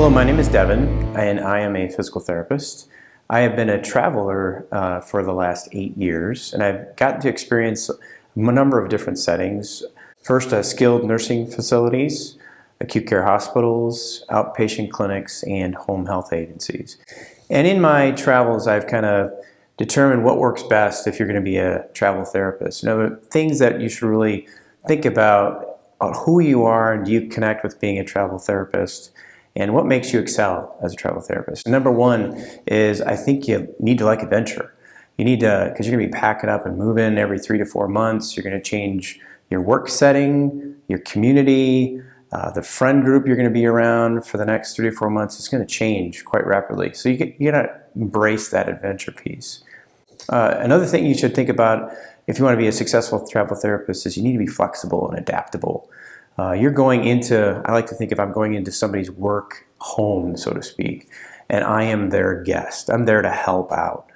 Hello, my name is Devin, and I am a physical therapist. I have been a traveler for the last 8 years, and I've gotten to experience a number of different settings. First, skilled nursing facilities, acute care hospitals, outpatient clinics, and home health agencies. And in my travels, I've kind of determined what works best if you're going to be a travel therapist. The things that you should really think about who you are and do you connect with being a travel therapist, and what makes you excel as a travel therapist. And number one is I think you need to like adventure. You need to, because you're going to be packing up and moving every 3 to 4 months. You're going to change your work setting, your community, the friend group you're going to be around for the next 3 to 4 months. It's going to change quite rapidly. So you got to embrace that adventure piece. Another thing you should think about if you want to be a successful travel therapist is you need to be flexible and adaptable. You're going into, I like to think if I'm going into somebody's work home, so to speak, and I am their guest. I'm there to help out.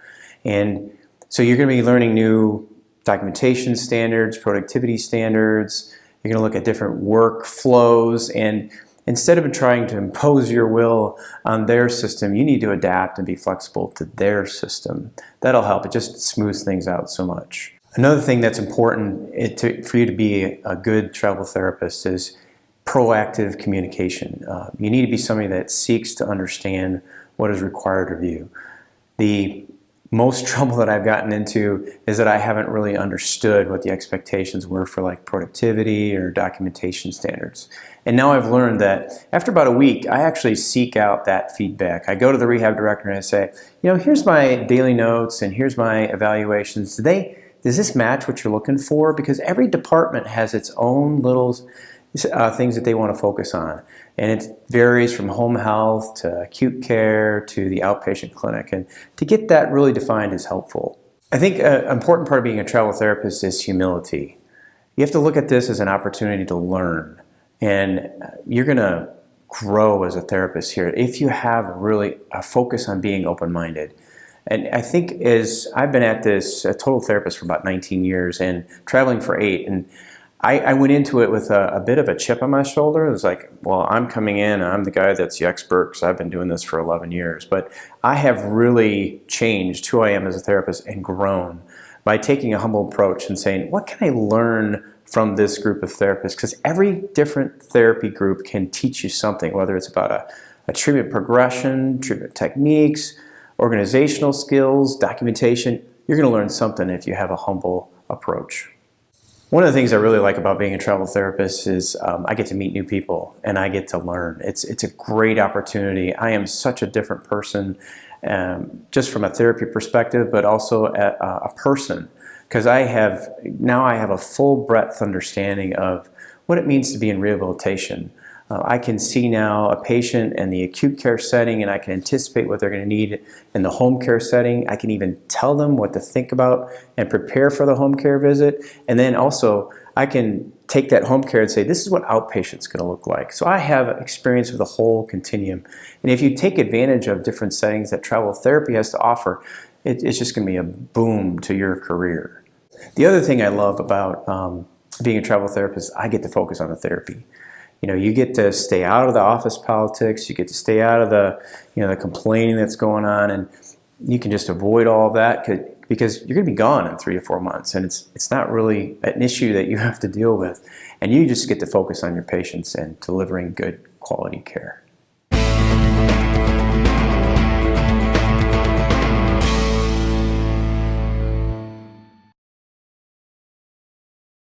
And so you're going to be learning new documentation standards, productivity standards. You're going to look at different work flows, and instead of trying to impose your will on their system, you need to adapt and be flexible to their system. That'll help. It just smooths things out so much. Another thing that's important for you to be a good travel therapist is proactive communication. You need to be somebody that seeks to understand what is required of you. The most trouble that I've gotten into is that I haven't really understood what the expectations were for like productivity or documentation standards. And now I've learned that after about a week, I actually seek out that feedback. I go to the rehab director and I say, here's my daily notes and here's my evaluations. Does this match what you're looking for? Because every department has its own little things that they want to focus on. And it varies from home health to acute care to the outpatient clinic. And to get that really defined is helpful. I think an important part of being a travel therapist is humility. You have to look at this as an opportunity to learn. And you're going to grow as a therapist here if you have really a focus on being open-minded. And I think as I've been at this, a total therapist for about 19 years and traveling for 8, and I went into it with a bit of a chip on my shoulder. It was like, well, I'm coming in, I'm the guy that's the expert because I've been doing this for 11 years. But I have really changed who I am as a therapist and grown by taking a humble approach and saying, what can I learn from this group of therapists? Because every different therapy group can teach you something, whether it's about a treatment progression, treatment techniques, organizational skills, documentation. You're going to learn something if you have a humble approach. One of the things I really like about being a travel therapist is I get to meet new people and I get to learn. It's a great opportunity. I am such a different person just from a therapy perspective, but also a person, because I have a full breadth understanding of what it means to be in rehabilitation. I can see now a patient in the acute care setting and I can anticipate what they're going to need in the home care setting. I can even tell them what to think about and prepare for the home care visit. And then also I can take that home care and say, this is what outpatient's going to look like. So I have experience with the whole continuum. And if you take advantage of different settings that travel therapy has to offer, it's just going to be a boom to your career. The other thing I love about being a travel therapist, I get to focus on the therapy. You get to stay out of the office politics. You get to stay out of the complaining that's going on, and you can just avoid all of that because you're going to be gone in 3 to 4 months, and it's not really an issue that you have to deal with, and you just get to focus on your patients and delivering good quality care.